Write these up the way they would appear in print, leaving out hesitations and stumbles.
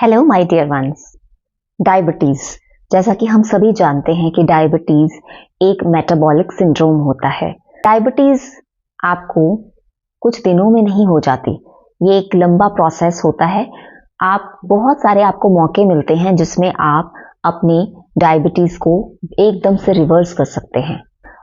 Hello my dear ones. Diabetes, जैसा कि हम सभी जानते हैं कि डायबिटीज एक मेटाबॉलिक सिंड्रोम होता है। डायबिटीज आपको कुछ दिनों में नहीं हो जाती, ये एक लंबा प्रोसेस होता है। बहुत सारे आपको मौके मिलते हैं जिसमें आप अपने डायबिटीज को एकदम से रिवर्स कर सकते हैं।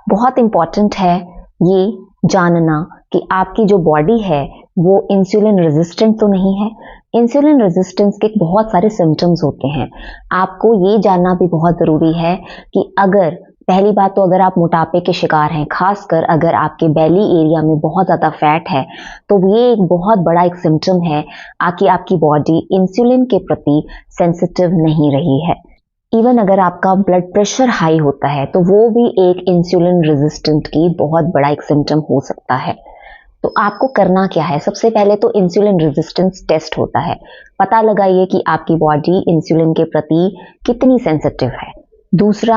बहुत इंपॉर्टेंट है ये जानना कि आपकी जो बॉडी है वो इंसुलिन रेजिस्टेंट तो नहीं है। इंसुलिन रेजिस्टेंस के बहुत सारे सिम्टम्स होते हैं। आपको ये जानना भी बहुत ज़रूरी है कि अगर पहली बात तो अगर आप मोटापे के शिकार हैं, खासकर अगर आपके बेली एरिया में बहुत ज़्यादा फैट है, तो ये एक बहुत बड़ा एक सिम्टम है कि आपकी बॉडी इंसुलिन के प्रति सेंसिटिव नहीं रही है। इवन अगर आपका ब्लड प्रेशर हाई होता है तो वो भी एक इंसुलिन रेजिस्टेंट की बहुत बड़ा एक सिम्टम हो सकता है। तो आपको करना क्या है? सबसे पहले तो इंसुलिन रेजिस्टेंस टेस्ट होता है। पता लगाइए कि आपकी बॉडी इंसुलिन के प्रति कितनी सेंसिटिव है। दूसरा,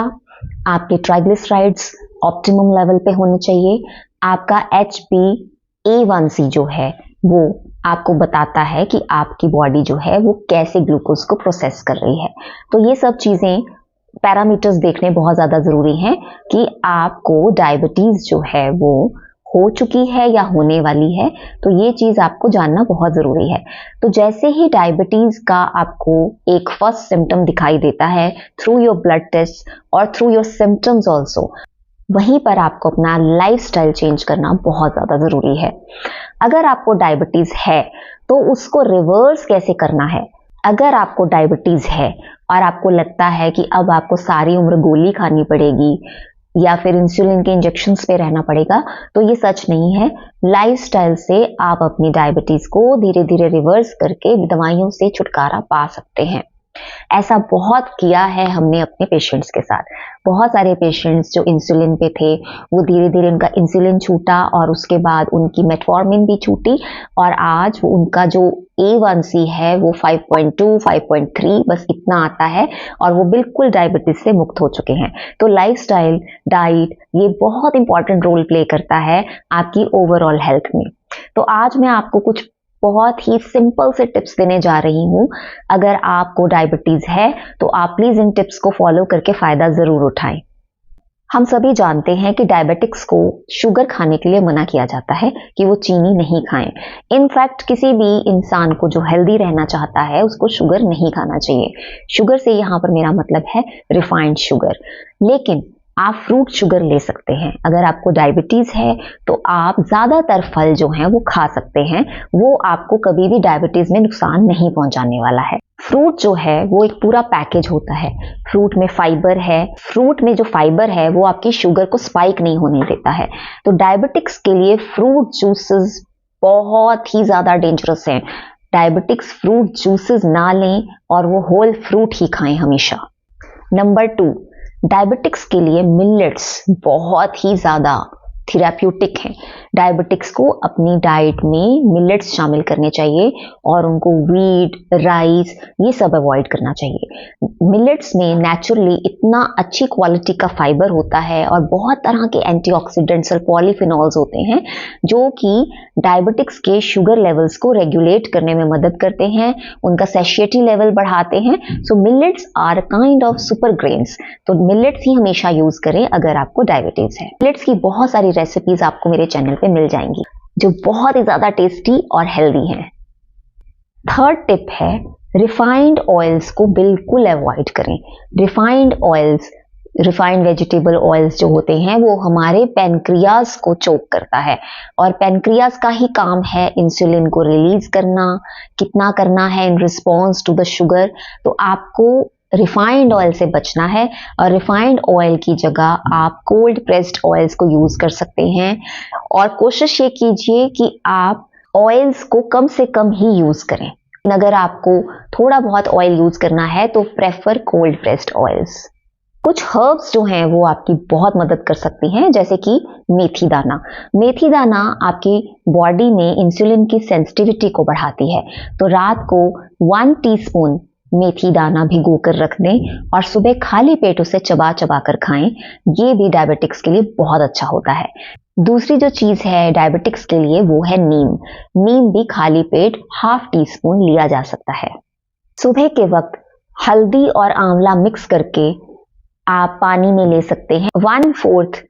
आपके ट्राइग्लिसराइड्स ऑप्टिमम लेवल पे होने चाहिए। आपका HbA1c जो है वो आपको बताता है कि आपकी बॉडी जो है वो कैसे ग्लूकोज को प्रोसेस कर रही है। तो ये सब चीज़ें, पैरामीटर्स देखने बहुत ज़्यादा ज़रूरी हैं कि आपको डायबिटीज़ जो है वो हो चुकी है या होने वाली है। तो ये चीज़ आपको जानना बहुत ज़रूरी है। तो जैसे ही डायबिटीज़ का आपको एक फर्स्ट सिम्टम दिखाई देता है थ्रू योर ब्लड टेस्ट और थ्रू योर सिम्टम्स ऑल्सो, वहीं पर आपको अपना लाइफस्टाइल चेंज करना बहुत ज़्यादा ज़रूरी है। अगर आपको डायबिटीज़ है तो उसको रिवर्स कैसे करना है? अगर आपको डायबिटीज़ है और आपको लगता है कि अब आपको सारी उम्र गोली खानी पड़ेगी या फिर इंसुलिन के इंजेक्शंस पे रहना पड़ेगा, तो ये सच नहीं है। लाइफस्टाइल से आप अपनी डायबिटीज़ को धीरे धीरे रिवर्स करके दवाइयों से छुटकारा पा सकते हैं। ऐसा बहुत किया है हमने अपने पेशेंट्स के साथ। बहुत सारे पेशेंट्स जो इंसुलिन पे थे वो धीरे धीरे उनका इंसुलिन छूटा और उसके बाद उनकी मेटफॉर्मिन भी छूटी और आज उनका जो A1C है वो 5.2, 5.3 बस इतना आता है और वो बिल्कुल डायबिटीज से मुक्त हो चुके हैं। तो लाइफस्टाइल, डाइट ये बहुत इंपॉर्टेंट रोल प्ले करता है आपकी ओवरऑल हेल्थ में। तो आज मैं आपको कुछ बहुत ही सिंपल से टिप्स देने जा रही हूँ। अगर आपको डायबिटीज है तो आप प्लीज इन टिप्स को फॉलो करके फायदा जरूर उठाएं। हम सभी जानते हैं कि डायबिटिक्स को शुगर खाने के लिए मना किया जाता है कि वो चीनी नहीं खाएं। इनफैक्ट किसी भी इंसान को जो हेल्दी रहना चाहता है उसको शुगर नहीं खाना चाहिए। शुगर से यहाँ पर मेरा मतलब है रिफाइंड शुगर। लेकिन आप फ्रूट शुगर ले सकते हैं। अगर आपको डायबिटीज है तो आप ज्यादातर फल जो हैं वो खा सकते हैं। वो आपको कभी भी डायबिटीज में नुकसान नहीं पहुंचाने वाला है। फ्रूट जो है वो एक पूरा पैकेज होता है। फ्रूट में फाइबर है। फ्रूट में जो फाइबर है वो आपकी शुगर को स्पाइक नहीं होने देता है। तो डायबिटिक्स के लिए फ्रूट जूसेस बहुत ही ज्यादा डेंजरस हैं। डायबिटिक्स फ्रूट जूसेस ना लें और वो होल फ्रूट ही खाएं हमेशा। नंबर 2, डायबिटिक्स के लिए मिलेट्स बहुत ही ज़्यादा थेराप्यूटिक हैं। डायबिटिक्स को अपनी डाइट में मिलेट्स शामिल करने चाहिए और उनको वीट, राइस ये सब अवॉइड करना चाहिए। मिलेट्स में नेचुरली इतना अच्छी क्वालिटी का फाइबर होता है और बहुत तरह के एंटीऑक्सीडेंट्स और पॉलीफिनॉल्स होते हैं जो कि डायबिटिक्स के शुगर लेवल्स को रेगुलेट करने में मदद करते हैं, उनका सैशिएटी लेवल बढ़ाते हैं। So millets are kind of super grains. तो मिलेट्स ही हमेशा यूज करें अगर आपको डायबिटीज है। मिलेट्स की बहुत सारी रेसिपीज आपको मेरे चैनल पे मिल जाएंगी जो बहुत ही ज्यादा टेस्टी और हेल्दी हैं। थर्ड टिप है, रिफाइंड ऑयल्स को बिल्कुल अवॉइड करें। Refined oils, refined vegetable oils जो होते हैं वो हमारे पैनक्रियाज को चोक करता है और पैनक्रियाज का ही काम है इंसुलिन को रिलीज करना, कितना करना है in response to the sugar. तो आपको रिफाइंड ऑयल से बचना है और रिफाइंड ऑयल की जगह आप कोल्ड प्रेस्ड ऑयल्स को यूज कर सकते हैं। और कोशिश ये कीजिए कि आप ऑयल्स को कम से कम ही यूज करें। अगर आपको थोड़ा बहुत ऑयल यूज करना है तो प्रेफर कोल्ड प्रेस्ड ऑयल्स। कुछ हर्ब्स जो हैं वो आपकी बहुत मदद कर सकती हैं, जैसे कि मेथी दाना। मेथी दाना आपकी बॉडी में इंसुलिन की सेंसिटिविटी को बढ़ाती है। तो रात को 1 टीस्पून मेथी दाना भिगो कर रख दें और सुबह खाली पेट उसे चबा चबा कर खाएं। ये भी डायबिटिक्स के लिए बहुत अच्छा होता है। दूसरी जो चीज है डायबिटिक्स के लिए वो है नीम। नीम भी खाली पेट 1/2 टीस्पून लिया जा सकता है। सुबह के वक्त हल्दी और आंवला मिक्स करके आप पानी में ले सकते हैं। 1/4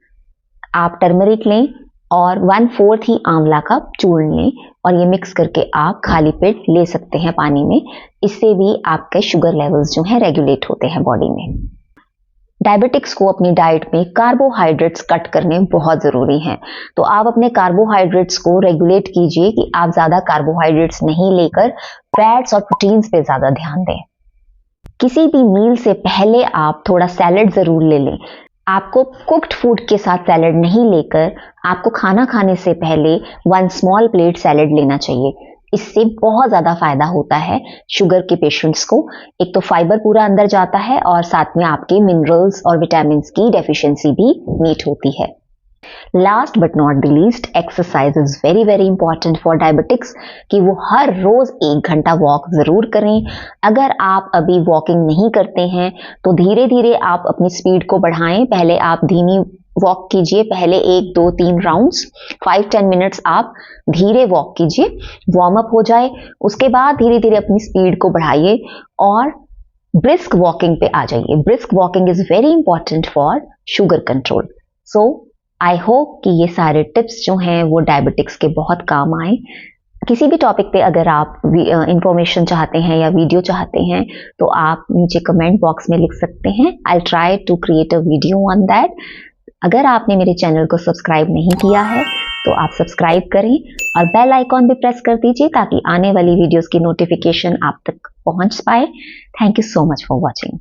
आप टर्मरिक लें और 1/4 ही आंवला का चूर्ण लें और ये मिक्स करके आप खाली पेट ले सकते हैं पानी में। इससे भी आपके शुगर लेवल्स जो हैं रेगुलेट होते हैं बॉडी में। डायबिटिक्स को अपनी डाइट में कार्बोहाइड्रेट्स कट करने बहुत ज़रूरी हैं। तो आप अपने कार्बोहाइड्रेट्स को रेगुलेट कीजिए कि आप ज़्यादा कार्बोहाइड्रेट्स नहीं लेकर फैट्स और प्रोटीन्स पे ज़्यादा ध्यान दें। किसी भी मील से पहले आप थोड़ा सैलड ज़रूर ले लें। आपको कुक्ड फूड के साथ सैलड नहीं लेकर आपको खाना खाने से पहले 1 स्मॉल प्लेट सैलड लेना चाहिए। इससे बहुत ज़्यादा फायदा होता है शुगर के पेशेंट्स को। एक तो फाइबर पूरा अंदर जाता है और साथ में आपके मिनरल्स और विटामिन की डेफिशिएंसी भी मीट होती है। Last but not the least, exercise is very very important for diabetics कि वो हर रोज 1 घंटा वॉक जरूर करें। अगर आप अभी वॉकिंग नहीं करते हैं तो धीरे धीरे आप अपनी स्पीड को बढ़ाएं। पहले आप धीमी वॉक कीजिए, पहले 1 2 3 राउंड्स 5-10 मिनट्स आप धीरे वॉक कीजिए, वार्म अप हो जाए। उसके बाद धीरे धीरे अपनी स्पीड को बढ़ाइए और ब्रिस्क वॉकिंग पे आ जाइए। Brisk walking is very important for sugar control. So I hope कि ये सारे टिप्स जो हैं वो डायबिटिक्स के बहुत काम आए। किसी भी टॉपिक पे अगर आप इंफॉर्मेशन चाहते हैं या वीडियो चाहते हैं तो आप नीचे कमेंट बॉक्स में लिख सकते हैं। I try to create a video on that. अगर आपने मेरे चैनल को सब्सक्राइब नहीं किया है तो आप सब्सक्राइब करें और बेल आइकॉन भी प्रेस कर दीजिए ताकि आने वाली वीडियोस की नोटिफिकेशन आप तक पहुंच पाए। Thank you so much for watching.